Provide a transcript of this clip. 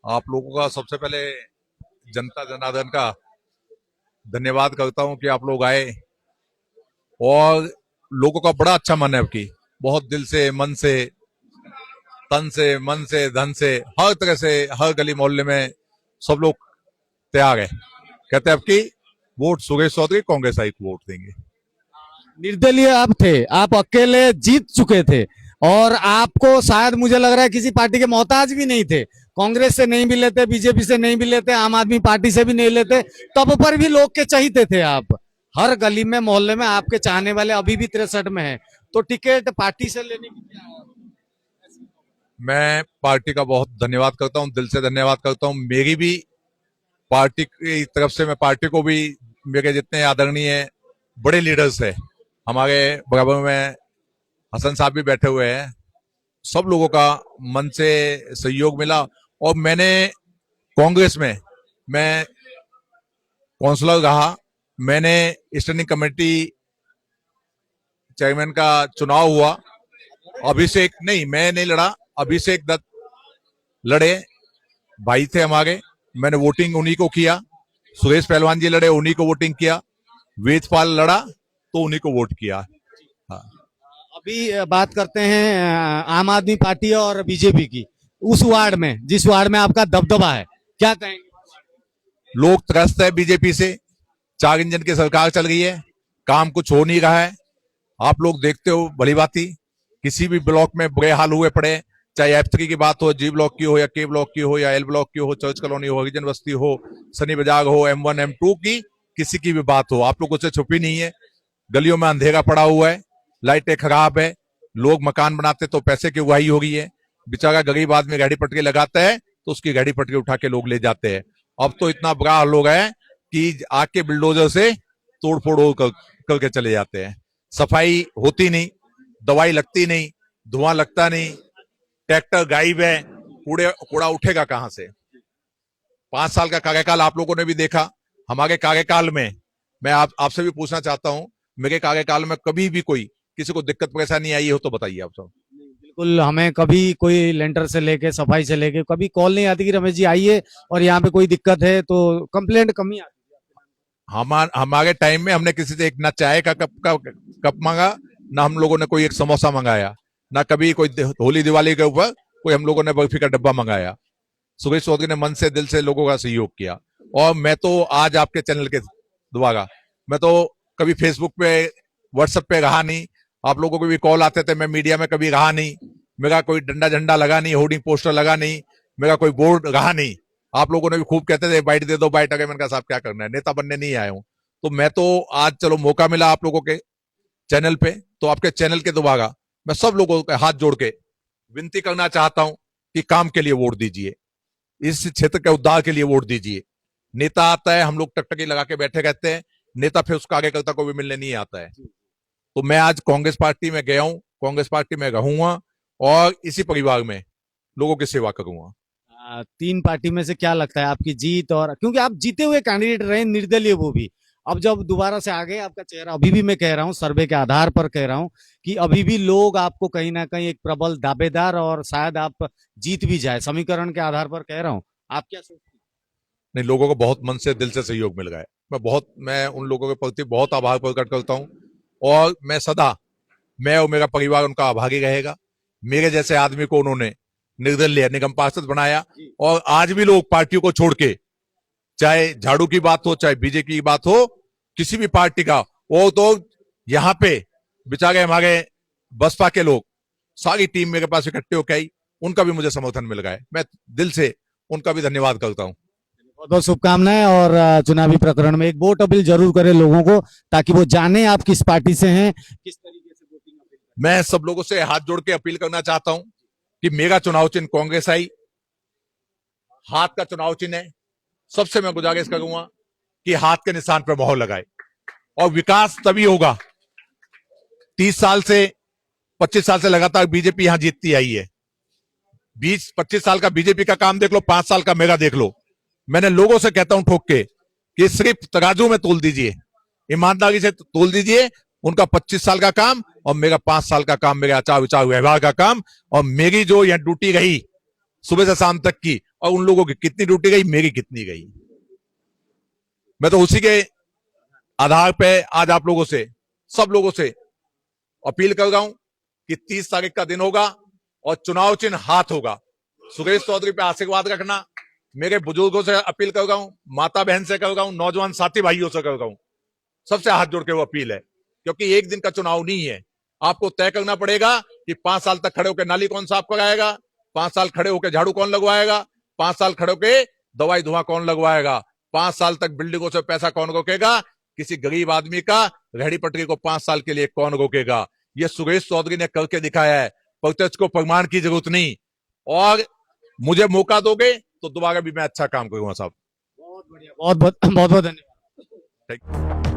आप लोगों का सबसे पहले जनता जनार्दन का धन्यवाद करता हूं कि आप लोग आए और लोगों का बड़ा अच्छा मन है आपकी, बहुत दिल से, मन से, तन से, मन से, धन से, हर तरह से, हर गली मोहल्ले में सब लोग तैयार है। कहते हैं आपकी वोट सुरेश चौधरी कांग्रेस आई को वोट देंगे। निर्दलीय आप थे, आप अकेले जीत चुके थे और आपको शायद मुझे लग रहा है किसी पार्टी के मोहताज भी नहीं थे। कांग्रेस से नहीं भी लेते, बीजेपी से नहीं भी लेते, आम आदमी पार्टी से भी नहीं लेते, तब पर भी लोग के चाहते थे आप। हर गली में मोहल्ले में आपके चाहने वाले अभी भी 63 में है, तो टिकट पार्टी से लेने की क्या है? मैं पार्टी का बहुत धन्यवाद करता हूं, दिल से धन्यवाद करता हूं। मेरी भी पार्टी की तरफ से, मैं पार्टी को भी, मेरे जितने आदरणीय बड़े लीडर्स है हमारे बराबर में, हसन साहब भी बैठे हुए हैं, सब लोगों का मन से सहयोग मिला। और मैंने कांग्रेस में मैं काउंसलर रहा, मैंने स्टैंडिंग कमेटी चेयरमैन का चुनाव हुआ। अभिषेक नहीं, मैं नहीं लड़ा, अभिषेक दत्त लड़े, भाई थे हमारे, मैंने वोटिंग उन्हीं को किया। सुरेश पहलवान जी लड़े, उन्हीं को वोटिंग किया। वेदपाल लड़ा तो उन्हीं को वोट किया। हाँ। अभी बात करते हैं आम आदमी पार्टी और बीजेपी की। उस वार्ड में, जिस वार्ड में आपका दबदबा है, क्या कहेंगे? लोग त्रस्त है बीजेपी से, 4 इंजन की सरकार चल रही है, काम कुछ हो नहीं रहा है। आप लोग देखते हो भली भांति, किसी भी ब्लॉक में बुरे हाल हुए पड़े, चाहे F3 की बात हो, जी ब्लॉक की हो या के ब्लॉक की हो या एल ब्लॉक की हो, चर्च कॉलोनी हो, हरिजन बस्ती हो, सनी बाजार हो, M1 M2 की, किसी की भी बात हो, आप लोगों से छुपी नहीं है। गलियों में अंधेरा पड़ा हुआ है, लाइटें खराब है, लोग मकान बनाते तो पैसे की उगाही हो गई है। बेचारा गरीब आदमी गाड़ी पटरी लगाता है तो उसकी गाड़ी पटरी उठा के लोग ले जाते हैं। अब तो इतना बुरा हाल हो गया है कि आके बिल्डोजर से तोड़ फोड़ करके चले जाते हैं। सफाई होती नहीं, दवाई लगती नहीं, धुआं लगता नहीं, ट्रैक्टर गायब है, कूड़ा उठेगा कहां से? 5 साल का कार्यकाल आप लोगों ने भी देखा। हमारे कार्यकाल में मैं आपसे भी पूछना चाहता हूं, मेरे कार्यकाल में कभी भी कोई किसी को दिक्कत परेशानी आई हो तो बताइए आप सब। बिल्कुल, हमें कभी कोई लेंटर से लेके, सफाई से लेके कभी कॉल नहीं आती कि रमेश जी आइए और यहाँ पे कोई दिक्कत है, तो कंप्लेंट कम ही आती हमारे टाइम में हमने किसी से एक ना चाय का कप मांगा, ना हम लोगों ने कोई एक समोसा मंगाया, ना कभी कोई होली दिवाली के ऊपर कोई हम लोगों ने बर्फी का डब्बा मंगाया। सुरेश चौधरी ने मन से, दिल से लोगों का सहयोग किया। और मैं तो आज आपके चैनल के द्वारा, मैं तो कभी फेसबुक पे, व्हाट्सएप पे रहा नहीं, आप लोगों को भी कॉल आते थे, मैं मीडिया में कभी रहा नहीं, मेरा कोई डंडा झंडा लगा नहीं, होर्डिंग पोस्टर लगा नहीं, मेरा कोई बोर्ड रहा नहीं। आप लोगों ने भी खूब कहते थे बाइट दे दो, बाइट। अगर मैंने कहा साहब क्या करना है, नेता बनने नहीं आया हूं। तो मैं तो आज चलो मौका मिला आप लोगों के चैनल पे, तो आपके चैनल के द्वारा मैं सब लोगों के हाथ जोड़ के विनती करना चाहता हूं कि काम के लिए वोट दीजिए, इस क्षेत्र के उद्धार के लिए वोट दीजिए। नेता आता है, हम लोग टकटकी लगा के बैठे रहते हैं, नेता फिर उस कार्यकर्ता को भी मिलने नहीं आता है। तो मैं आज कांग्रेस पार्टी में गया हूं, कांग्रेस पार्टी में रहूंगा और इसी परिवार में लोगों की सेवा करूंगा। 3 पार्टी में से क्या लगता है आपकी जीत? और क्योंकि आप जीते हुए कैंडिडेट रहे, निर्दलीय वो भी, अब जब दोबारा से आ गए, आपका चेहरा, अभी भी मैं कह रहा हूँ, सर्वे के आधार पर कह रहा हूँ कि अभी भी लोग आपको कहीं ना कहीं एक प्रबल दावेदार, और शायद आप जीत भी जाए, समीकरण के आधार पर कह रहा हूँ। आप क्या सोचते हैं? नहीं, लोगों को बहुत मन से, दिल से सहयोग मिल गया है। मैं उन लोगों के प्रति बहुत आभार प्रकट करता हूं और मैं सदा, मैं और मेरा परिवार उनका आभारी रहेगा। मेरे जैसे आदमी को उन्होंने निर्दलीय निगम पार्षद बनाया और आज भी लोग पार्टियों को छोड़ के, चाहे झाड़ू की बात हो, चाहे बीजेपी की बात हो, किसी भी पार्टी का, वो तो यहाँ पे बेचारे हमारे बसपा के लोग, सारी टीम मेरे पास इकट्ठे होकर आई, उनका भी मुझे समर्थन मिल गया है। मैं दिल से उनका भी धन्यवाद करता हूं। बहुत बहुत शुभकामनाएं, और चुनावी प्रकरण में एक वोट अपील जरूर करें लोगों को, ताकि वो जाने आप किस पार्टी से हैं, किस तरीके से वोटिंग अपील करें। मैं सब लोगों से हाथ जोड़ के अपील करना चाहता हूं कि मेरा चुनाव चिन्ह कांग्रेस आई, हाथ का चुनाव चिन्ह है। सबसे मैं गुजारिश करूंगा कि हाथ के निशान पर मोहर लगाए, और विकास तभी होगा। 30 साल से, 25 साल से लगातार बीजेपी यहां जीतती आई है। 20-25 साल का बीजेपी का काम देख लो, 5 साल का मेरा देख लो। मैंने लोगों से कहता हूं ठोक के कि सिर्फ तराजू में तोल दीजिए, ईमानदारी से तोल दीजिए उनका 25 साल का काम और मेरा 5 साल का काम, मेरे आचार विचार व्यवहार का काम, और मेरी जो यह ड्यूटी रही सुबह से शाम तक की, और उन लोगों की कितनी ड्यूटी गई, मेरी कितनी गई। मैं तो उसी के आधार पे आज आप लोगों से, सब लोगों से अपील कर रहा हूं कि 30 तारीख का दिन होगा और चुनाव चिन्ह हाथ होगा। सुरेश चौधरी पे आशीर्वाद रखना। मेरे बुजुर्गों से अपील कर रहा हूं, माता बहन से कर रहा हूं, नौजवान साथी भाइयों से कर रहा हूं, सबसे हाथ जोड़ के वो अपील है, क्योंकि एक दिन का चुनाव नहीं है। आपको तय करना पड़ेगा कि 5 साल तक खड़े होकर नाली कौन साफ कराएगा, 5 साल खड़े होकर झाड़ू कौन लगवाएगा, 5 साल खड़े होकर दवाई धुआं कौन लगवाएगा, 5 साल तक बिल्डिंगों से पैसा कौन रोकेगा, किसी गरीब आदमी का रेहड़ी पटरी को 5 साल के लिए कौन रोकेगा। ये सुरेश चौधरी ने करके दिखाया है। प्रत्यक्ष को प्रमाण की जरूरत नहीं। और मुझे मौका दोगे तो दोबारा भी मैं अच्छा काम करूंगा साहब। बहुत बढ़िया, बहुत बहुत बहुत बहुत धन्यवाद। Thank you.